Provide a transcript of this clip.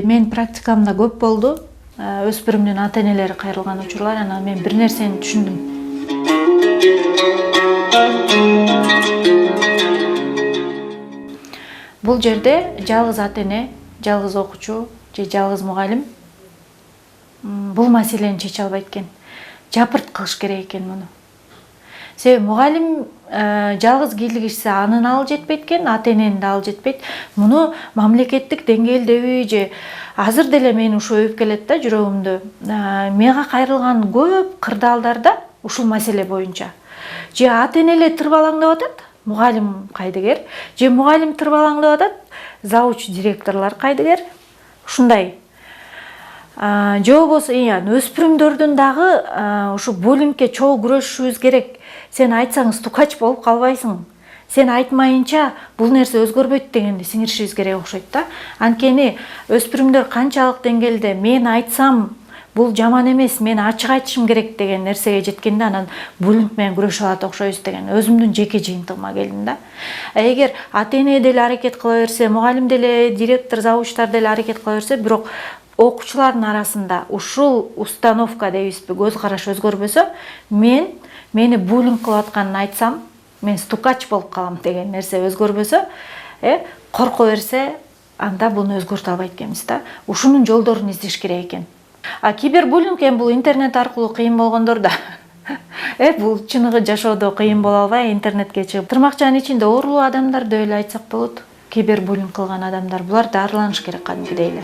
Мен практикамда көп болду. Өспүрүмдүн ата-энелери кайрылган учурлар, анан мен бир нерсени түшүндүм. Бул жерде жалгыз ата-эне, жалгыз окуучу же жалгыз мугалим бул маселени чече албайт экен. Жапырт кылыш керек экен муну. Себеби мугалим жалгыз кийлигишсе анын алы жетпейт экен, ата-эненин да алы жетпейт. Муну мамлекеттик деңгээлдеби же азыр деле мени ушу өйүп келет да жүрөгүмдү. Мага кайрылган көп кырдаалдарда ушул маселе боюнча. Же ата-энелер тырбалаңдап атат, мугалим кайдыгер, же мугалим тырбалаңдап атат, завуч директорлор кайдыгер. Ушундай. Же болбосо өспүрүмдөрдүн дагы ушу буллингке чогуу күрөшүшүбүз керек. Сен айтсаң стукач болуп калбайсың. Сен айтмайынча бул нерсе өзгөрбөйт дегенди сиңиришибиз керек окшойт да. Анткени өспүрүмдөр канчалык деңгээлде мен айтсам бул жаман эмес, мен ачык айтышым керек деген нерсеге жеткенде анан буллинг менен күрөшүп алат окшойбуз деген өзүмдүн жеке жыйынтыгыма келдим да. Эгер ата-эне деле аракет кыла берсе, мугалим деле, директор, завучтар деле аракет кыла берсе, бирок окуучулардын арасында ушул установка дейбизби, көз караш өзгөрбөсө, мени буллинг кылып атканын айтсам, мен стукач болуп калам деген нерсе өзгөрбөсө, корко берсе, анда буну өзгөртө албайт экенбиз да. Ушунун жолдорун издеш керек экен. Кибербуллинг бул интернет аркылуу кыйын болгондор да. Бул чыныгы жашоодо кыйын боло албай интернетке чыгып, тырмакчанын ичинде оорулуу адамдар деп эле айтсак болот. Кибербуллинг кылган адамдар, булар дарыланыш керек кадимкидей эле.